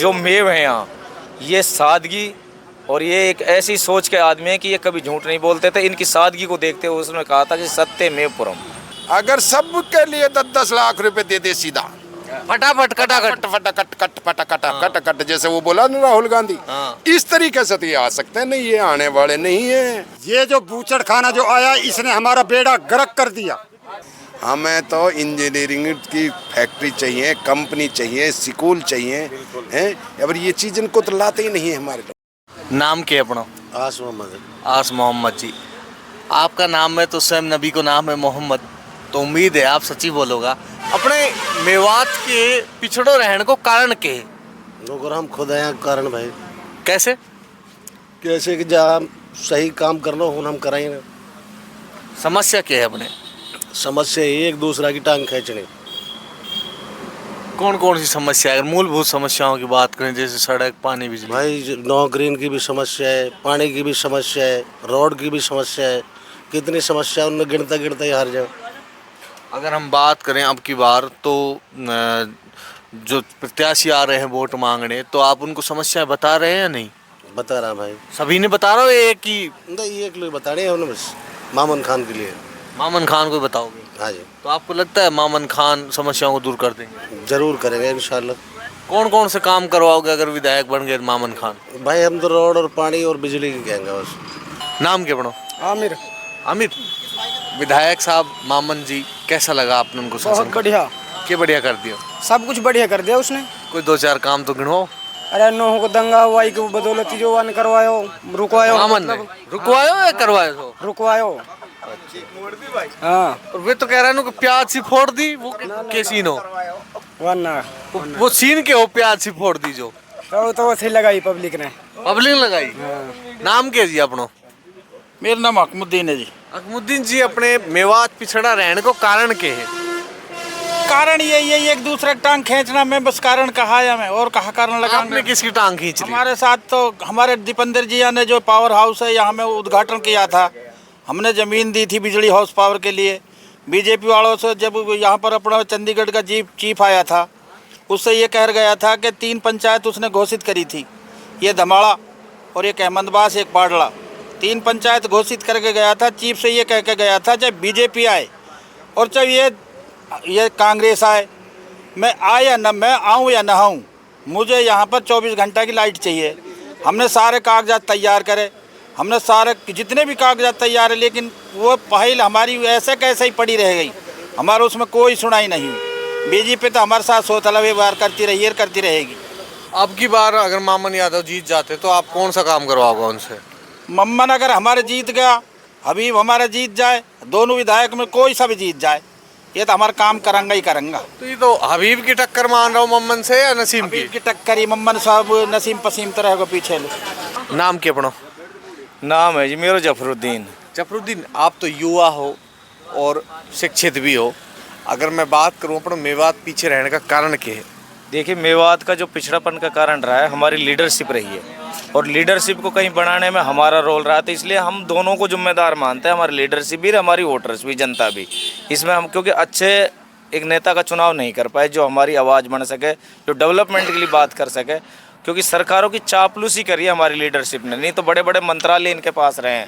जो मेव है यहाँ, ये सादगी और ये एक ऐसी सोच के आदमी है कि ये कभी झूठ नहीं बोलते थे। इनकी सादगी को देखते हुए उसने कहा था कि सत्यमेव पुरम। अगर सबके लिए 10-10 लाख रुपए दे दे सीधा फटाफट कट फटाकट जैसे वो बोला ना राहुल गांधी, इस तरीके से तो ये आ सकते हैं, नहीं ये आने वाले नहीं है। ये जो बूचड़ खाना जो आया इसने हमारा बेड़ा गर्क कर दिया। हमें तो इंजीनियरिंग की फैक्ट्री चाहिए, कंपनी चाहिए, स्कूल चाहिए हैं, अब ये चीज इनको तो लाते ही नहीं है हमारे लोग। नाम क्या अपना? आस मोहम्मद। आस मोहम्मद जी, आपका नाम है तो स्वयं नबी को नाम है मोहम्मद, तो उम्मीद है आप सच्ची बोलोगा। अपने मेवात के पिछड़ो रहने को कारण के लोग हम खुद हैं कारण भाई। कैसे कैसे कि जहाँ सही काम करना हो हम कराएंगे। समस्या क्या है अपने? समस्या ये एक दूसरा की टांग खींचने। कौन कौन सी समस्या है? अगर मूलभूत समस्याओं की बात करें जैसे सड़क, पानी, बिजली। भाई नौकरी की भी समस्या है, पानी की भी समस्या है, रोड की भी समस्या है, कितनी समस्या उनने गिनता गिनता ही हार जाओ। अगर हम बात करें अब की बार तो जो प्रत्याशी आ रहे हैं वोट मांगने, तो आप उनको समस्याएं बता रहे हैं या नहीं? बता रहा भाई, सभी ने बता रहा हो एक ही? नहीं एक लोग बता रहे हैं उन्होंने बस मामन खान के लिए। मामन खान को बताओगे? हाँ जी। तो आपको लगता है मामन खान समस्याओं को दूर कर देंगे? जरूर करेंगे इंशाल्लाह। कौन कौन से काम करवाओगे अगर विधायक बन गए मामन खान? भाई हम तो रोड और पानी और बिजली की कहेंगे बस। नाम क्या बनो? आमिर। आमिर, विधायक साहब मामन जी, कैसा लगा आपने उनको शासन? बहुत बढ़िया। क्या बढ़िया कर दिया? सब कुछ बढ़िया कर दिया उसने। कोई 2-4 काम तो गिनो। अरे नोह को दंगा हुआ की बदौलत जो वन करवायो, रुकवायो। मामन ने रुकवायो या करवायो? तो रुकवायो। हाँ, और वे तो कह रहे हैं कि प्याज सी फोड़ दी, वो के सीन हो? वरना वो सीन के हो प्याज सी फोड़ दी जो? तो वैसे लगाई पब्लिक ने। पब्लिक लगाई। नाम क्या जी अपनो? मेरा नाम अकमुद्दीन है जी। अकमुद्दीन जी, अपने मेवात पिछड़ा रहने को कारण के है? कारण यही है, एक दूसरे की टांग खींचना। मैं बस कारण कहा है, मैं और कहा कारण लगा। आपने किसकी टांग खींच ली? हमारे साथ तो हमारे दीपेंद्र जी ने जो पावर हाउस है यहाँ में उद्घाटन किया था, हमने ज़मीन दी थी बिजली हाउस पावर के लिए। बीजेपी वालों से जब यहाँ पर अपना चंडीगढ़ का चीफ आया था, उससे ये कह गया था कि 3 पंचायत उसने घोषित करी थी, ये धमाड़ा और एक अहमदाबाद, एक पाडला, 3 पंचायत घोषित करके गया था। चीफ से ये कह के गया था जब बीजेपी आए और जब ये कांग्रेस आए, मैं आए या न, मैं आऊँ या ना आऊँ, मुझे यहाँ पर 24 घंटा की लाइट चाहिए। हमने सारे कागजात तैयार करे, हमने सारे जितने भी कागजात तैयार है, लेकिन वो पहल हमारी ऐसे कैसे ही पड़ी रह गई, हमारा उसमें कोई सुनाई नहीं हुई। बीजेपी तो हमारे साथ सोतला व्यवहार करती रही है, करती रहेगी। अब की बार अगर मामन यादव जीत जाते तो आप कौन सा काम करवाओगे उनसे? मम्मन अगर हमारे जीत गया, हबीब हमारा जीत जाए, दोनों विधायक में कोई सा भी जीत जाए, ये तो हमारा काम करेंगे ही करेंगे। तो ये तो हबीब की टक्कर मान रहा हूँ मम्मन से या नसीम की? हबीब की टक्कर ही, मम्मन साहब नसीम पसीम तो रहेगा पीछे। नाम क्या अपना? नाम है जी मेरा जफरुद्दीन। जफरुद्दीन, आप तो युवा हो और शिक्षित भी हो, अगर मैं बात करूँ अपना मेवात पीछे रहने का कारण क्या है? देखिए, मेवात का जो पिछड़ापन का कारण रहा है हमारी लीडरशिप रही है, और लीडरशिप को कहीं बढ़ाने में हमारा रोल रहा है, तो इसलिए हम दोनों को जिम्मेदार मानते हैं, हमारी लीडरशिप भी, हमारी वोटर्स भी, जनता भी। इसमें हम क्योंकि अच्छे एक नेता का चुनाव नहीं कर पाए जो हमारी आवाज़ बन सके, जो डेवलपमेंट के लिए बात कर सके, क्योंकि सरकारों की चापलूसी करी है हमारी लीडरशिप ने। नहीं तो बड़े बड़े मंत्रालय इनके पास रहे हैं,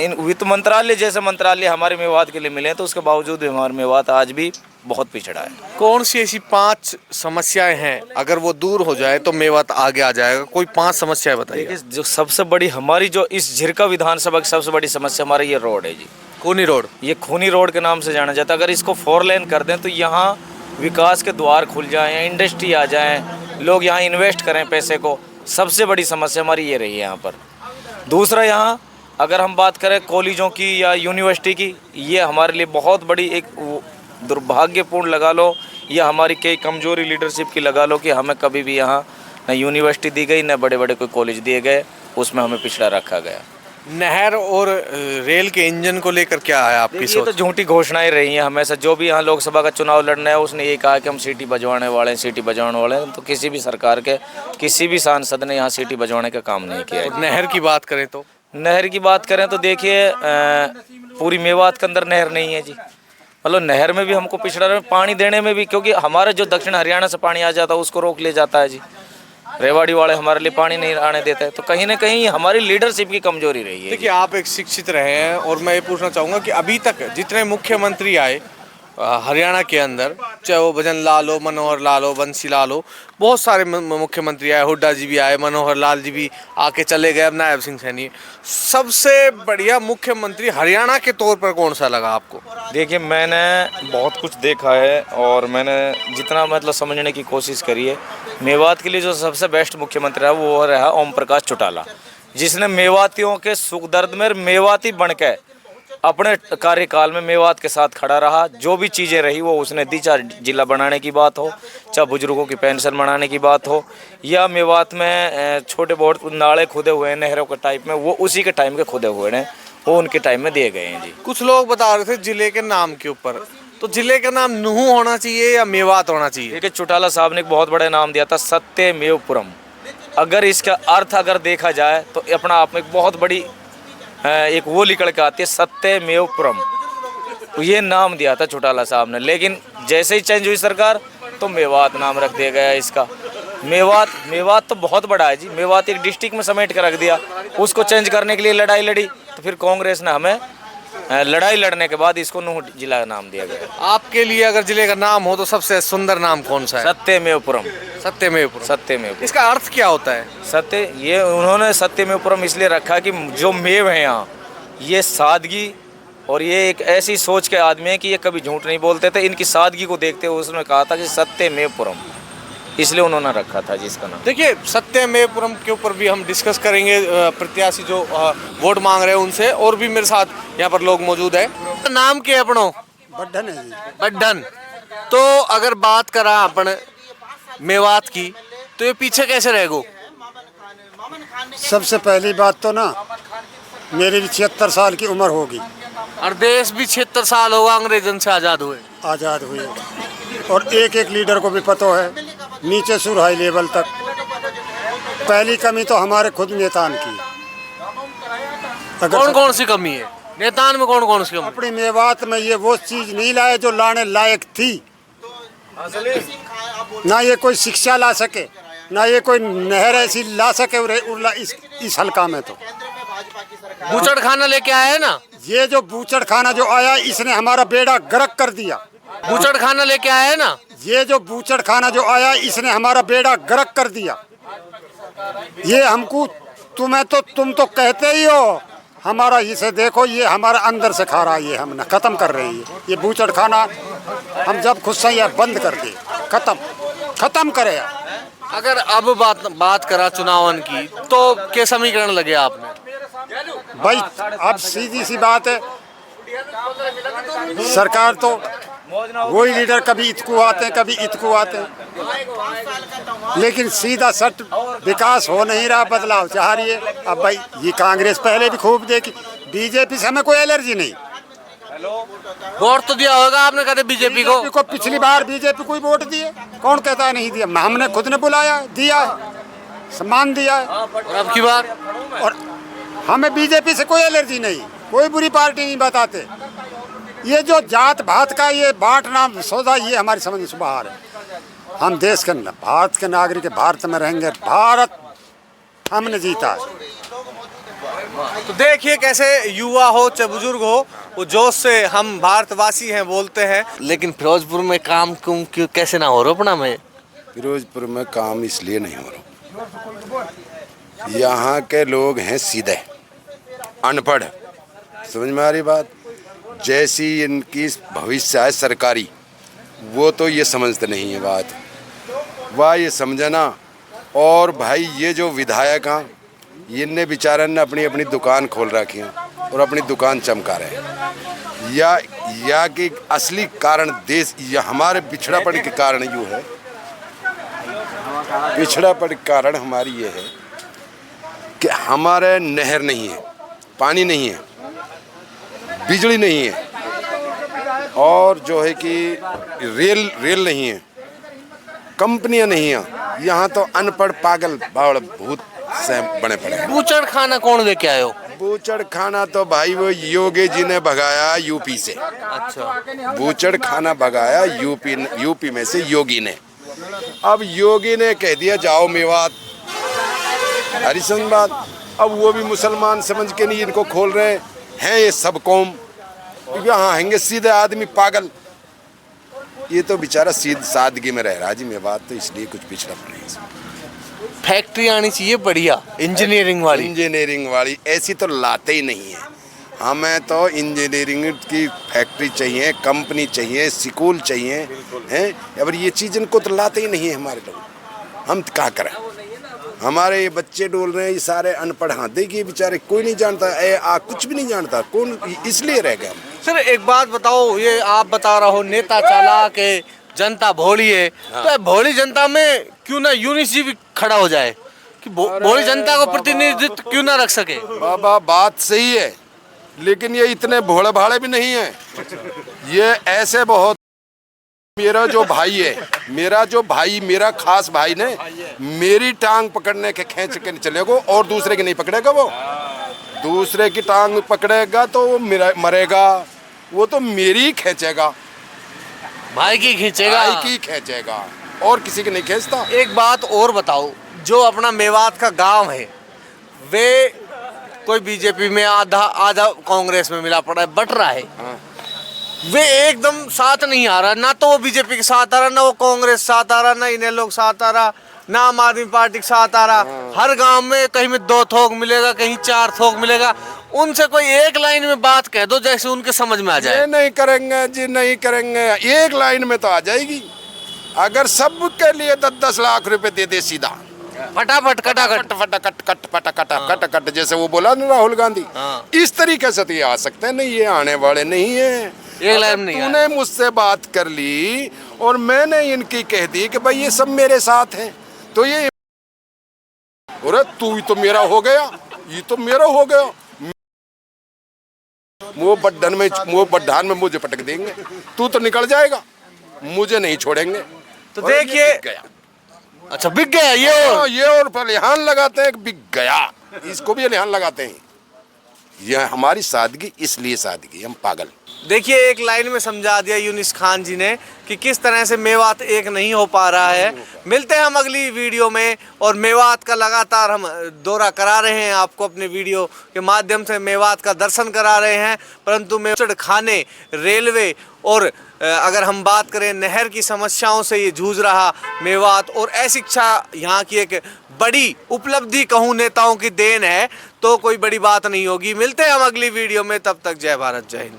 इन वित्त मंत्रालय जैसे मंत्रालय हमारे मेवात के लिए मिले हैं, तो उसके बावजूद भी हमारा मेवात आज भी बहुत पिछड़ा है। कौन सी ऐसी 5 समस्याएं हैं अगर वो दूर हो जाए तो मेवात आगे आ जाएगा? कोई 5 समस्याएं बताइए। देखिए, जो सबसे बड़ी हमारी जो इस झिरका विधानसभा की सबसे बड़ी समस्या हमारी ये रोड है जी, खूनी रोड। ये खूनी रोड के नाम से जाना जाता है। अगर इसको 4 लेन कर दें तो यहाँ विकास के द्वार खुल जाएँ, इंडस्ट्री आ जाएँ, लोग यहाँ इन्वेस्ट करें पैसे को। सबसे बड़ी समस्या हमारी ये रही है यहाँ पर। दूसरा, यहाँ अगर हम बात करें कॉलेजों की या यूनिवर्सिटी की, ये हमारे लिए बहुत बड़ी एक दुर्भाग्यपूर्ण लगा लो, या हमारी कई कमजोरी लीडरशिप की लगा लो कि हमें कभी भी यहाँ न यूनिवर्सिटी दी गई, न बड़े बड़े कोई कॉलेज दिए गए, उसमें हमें पिछड़ा रखा गया। नहर और रेल के इंजन को लेकर क्या है आपकी सोच? तो झूठी घोषणाएं रही हैं हमेशा। जो भी यहाँ लोकसभा का चुनाव लड़ना है उसने ये कहा कि हम सीटी बजवाने वाले हैं, सीटी बजवाने वाले हैं। तो किसी भी सरकार के किसी भी सांसद ने यहाँ सीटी बजवाने का काम नहीं किया है। नहर की बात करें तो? नहर की बात करें तो देखिए, पूरी मेवात के अंदर नहर नहीं है जी। मतलब नहर में भी हमको पिछड़ा रहे, पानी देने में भी, क्योंकि हमारे जो दक्षिण हरियाणा से पानी आ जाता है उसको रोक ले जाता है जी। रेवाड़ी वाले हमारे लिए पानी नहीं आने देते, तो कहीं ना कहीं हमारी लीडरशिप की कमजोरी रही है। देखिए, आप एक शिक्षित रहे हैं और मैं ये पूछना चाहूँगा कि अभी तक जितने मुख्यमंत्री आए हरियाणा के अंदर, चाहे वो भजन लाल हो, मनोहर लाल हो, बंसी लाल हो, बहुत सारे मुख्यमंत्री आए, हुड्डा जी भी आए, मनोहर लाल जी भी आके चले गए, अब नायब सिंह सैनी। सबसे बढ़िया मुख्यमंत्री हरियाणा के तौर पर कौन सा लगा आपको? देखिए, मैंने बहुत कुछ देखा है और मैंने जितना मतलब समझने की कोशिश करी है, मेवात के लिए जो सबसे बेस्ट मुख्यमंत्री रहा वो रहा ओम प्रकाश चौटाला, जिसने मेवातियों के सुख दर्द में मेवाती बन के अपने कार्यकाल में मेवात के साथ खड़ा रहा। जो भी चीज़ें रही वो उसने दी, चाहे जिला बनाने की बात हो, चाहे बुजुर्गों की पेंशन बनाने की बात हो, या मेवात में छोटे बहुत नाले खुदे हुए हैं नहरों के टाइप में, वो उसी के टाइम के खुदे हुए हैं, वो उनके टाइम में दिए गए हैं जी। कुछ लोग बता रहे थे जिले के नाम के ऊपर, तो जिले का नाम नूहू होना चाहिए या मेवात होना चाहिए? देखिए, चौटाला साहब ने एक बहुत बड़ा नाम दिया था, सत्यमेवपुरम। अगर इसका अर्थ अगर देखा जाए तो अपना आप में एक बहुत बड़ी एक वो निकल के आती है, सत्यमेवपुरम। ये नाम दिया था चौटाला साहब ने, लेकिन जैसे ही चेंज हुई सरकार तो मेवात नाम रख दिया गया इसका। मेवात तो बहुत बड़ा है जी, मेवात एक डिस्ट्रिक्ट में समेट कर रख दिया। उसको चेंज करने के लिए लड़ाई लड़ी तो फिर कांग्रेस ने हमें लड़ाई लड़ने के बाद इसको नूह जिला का नाम दिया गया। आपके लिए अगर जिले का नाम हो तो सबसे सुंदर नाम कौन सा है? सत्यमेवपुरम। सत्यमेवपुरम। सत्यमेव, इसका अर्थ क्या होता है? सत्य, ये उन्होंने सत्यमेवपुरम इसलिए रखा कि जो मेव है यहाँ, ये सादगी और ये एक ऐसी सोच के आदमी है कि ये कभी झूठ नहीं बोलते थे। इनकी सादगी को देखते हुए उसने कहा था कि सत्यमेवपुरम, इसलिए उन्होंने रखा था जिसका नाम। देखिए, सत्यमेवपुरम के ऊपर भी हम डिस्कस करेंगे, प्रत्याशी जो वोट मांग रहे हैं उनसे, और भी मेरे साथ यहाँ पर लोग मौजूद है। नाम क्या है अपनो? बढ़न है जी। बढ़न। तो अगर बात करा अपन मेवात की तो ये पीछे कैसे रहेगो? सबसे पहली बात तो ना, मेरी भी 76 साल की उम्र होगी, और देश भी 76 साल होगा अंग्रेजन से आज़ाद हुए। आज़ाद हुए, और एक एक लीडर को भी पता है, नीचे सुर हाई लेवल तक। पहली कमी तो हमारे खुद नेतान की। कौन कौन सी कमी है नेतान में? कौन कौन सी कमी? अपनी मेवात में ये वो चीज नहीं लाए जो लाने लायक थी। ना ये कोई शिक्षा ला सके, ना ये कोई नहर ऐसी ला सके इस हल्का में। तो बूचड़ खाना लेके आए हैं ना, ये जो बूचड़ खाना जो आया, इसने हमारा बेड़ा गर्क कर दिया। बूचड़ खाना लेके आए हैं ना, ये जो बूचड़ खाना जो आया, इसने हमारा बेड़ा गर्क कर दिया। ये हमको तुम तो कहते ही हो, हमारा इसे देखो, ये हमारा अंदर से खा रहा है, ये हमने खत्म कर रही है। ये बूचड़ खाना हम जब खुद से ये बंद कर दे, खत्म करे। अगर अब बात करा चुनावन की तो क्या समीकरण लगे आपने? भाई अब सीधी सी बात है, सरकार तो वही लीडर कभी इतकू आते हैं, कभी इतकू आते हैं, लेकिन सीधा सट विकास हो नहीं रहा, बदलाव चाह रही है। अब भाई ये कांग्रेस पहले भी खूब देखी, बीजेपी से हमें कोई एलर्जी नहीं। वोट तो दिया होगा आपने कभी बीजेपी को? पिछली बार बीजेपी को ही वोट दिए, कौन कहता है नहीं दिया? हमने खुद ने बुलाया, दिया है, सम्मान दिया है। और अब की बार? और हमें बीजेपी से कोई एलर्जी नहीं, कोई बुरी पार्टी नहीं बताते। ये जो जात भात का ये बांटना सौदा, ये हमारी समझ से बाहर है। हम देश के भारत के नागरिक है, भारत में रहेंगे, भारत हमने जीता है। तो देखिए कैसे युवा हो चाहे बुजुर्ग हो, वो जोश से हम भारतवासी हैं बोलते हैं। लेकिन फिरोजपुर में काम क्यों कैसे ना हो रहा अपना में? फिरोजपुर में काम इसलिए नहीं हो रहा, यहाँ के लोग हैं सीधे अनपढ़। समझ में आ रही बात? जैसी इनकी भविष्य है सरकारी, वो तो ये समझते नहीं है बात, वाह ये समझना। और भाई ये जो विधायक हैं, इनने बेचारे ने अपनी अपनी दुकान खोल रखी है और अपनी दुकान चमका रहे हैं। या कि असली कारण देश या हमारे पिछड़ापन के कारण यूँ है, पिछड़ापन के कारण हमारी ये है कि हमारे नहर नहीं है, पानी नहीं है, बिजली नहीं है, और जो है कि रेल नहीं है, कंपनियां नहीं हैं। यहाँ तो अनपढ़ पागल बावड़ भूत से बने पड़े हैं। बूचड़ खाना कौन लेके आए हो? बूचड़ खाना तो भाई वो योगी जी ने भगाया यूपी से। अच्छा, बूचड़ खाना भगाया यूपी में से योगी ने। अब योगी ने कह दिया जाओ मेवात हरी समझ बात। अब वो भी मुसलमान समझ के नहीं इनको खोल रहे हैं, ये सब कौम, क्योंकि हाँ हैंगे सीधे आदमी पागल। ये तो बेचारा सीध सादगी में रह रहा जी मेवात, तो इसलिए कुछ पिछड़ापन है इसमें। फैक्ट्री आनी चाहिए बढ़िया इंजीनियरिंग वाली। इंजीनियरिंग वाली ऐसी तो लाते ही नहीं है। हमें तो इंजीनियरिंग की फैक्ट्री चाहिए, कंपनी चाहिए, स्कूल चाहिए हैं। अब ये चीज़ इनको तो लाते ही नहीं है हमारे लोग। हम क्या करें, हमारे ये बच्चे डोल रहे हैं, ये सारे अनपढ़। हाँ देखिए बेचारे, कोई नहीं जानता, कुछ भी नहीं जानता, कौन इसलिए रह गया। सर एक बात बताओ, ये आप बता रहे हो नेता चालाक है, जनता भोली है, तो भोली जनता में क्यों ना यूनिस जी भी खड़ा हो जाए कि भोली जनता को प्रतिनिधित्व क्यों ना रख सके। बाबा बात सही है, लेकिन ये इतने भोले भाले भी नहीं है। ये ऐसे बहुत, मेरा जो भाई है, मेरा खास भाई ने मेरी टांग पकड़ने के खींच के चलेगा और दूसरे की नहीं पकड़ेगा। वो दूसरे की टांग पकड़ेगा तो वो मेरा मरेगा, वो तो मेरी खींचेगा, भाई की खींचेगा, भाई की खींचेगा, और किसी की नहीं खींचता। एक बात और बताओ, जो अपना मेवात का गांव है वे कोई बीजेपी में आधा कांग्रेस में मिला पड़ा है, बट रहा है। वे एकदम साथ नहीं आ रहा, ना तो वो बीजेपी के साथ आ रहा, ना वो कांग्रेस साथ आ रहा, ना इन्हें लोग साथ आ रहा, ना आम आदमी पार्टी के साथ आ रहा। हर गांव में कहीं में 2 थोक मिलेगा, कहीं 4 थोक मिलेगा। उनसे कोई एक लाइन में बात कह दो जैसे उनके समझ में आ जाए। ये नहीं करेंगे जी, नहीं करेंगे। एक लाइन में तो आ जाएगी। अगर सबके लिए 10-10 लाख रुपए दे दे सीधा फटाफट कट कट, जैसे वो बोला ना राहुल गांधी, इस तरीके से तो ये आ सकते हैं। नहीं, ये आने वाले नहीं है। एक लाइन नहीं। तूने मुझसे बात कर ली और मैंने इनकी कह दी कि भाई ये सब मेरे साथ हैं, तो ये अरे तू तो मेरा हो गया, ये तो मेरा हो गया। वो बड्ढान में मुझे पटक देंगे, तू तो निकल जाएगा, मुझे नहीं छोड़ेंगे। तो देखिए, अच्छा बिक गया ये और पर लिहान लगाते हैं कि बिक गया, इसको भी लिहान लगाते हैं। यह हमारी सादगी, इसलिए सादगी, हम पागल। देखिए एक लाइन में समझा दिया यूनिस खान जी ने कि किस तरह से मेवात एक नहीं हो पा रहा है। मिलते हैं हम अगली वीडियो में, और मेवात का लगातार हम दौरा करा रहे हैं, आपको अपने वीडियो के माध्यम से मेवात का दर्शन करा रहे हैं। परंतु मेवात खाने, रेलवे और अगर हम बात करें नहर की समस्याओं से ये जूझ रहा मेवात, और अशिक्षा यहाँ की एक बड़ी उपलब्धि कहूँ नेताओं की देन है, तो कोई बड़ी बात नहीं होगी। मिलते हैं हम अगली वीडियो में, तब तक जय भारत, जय हिंद।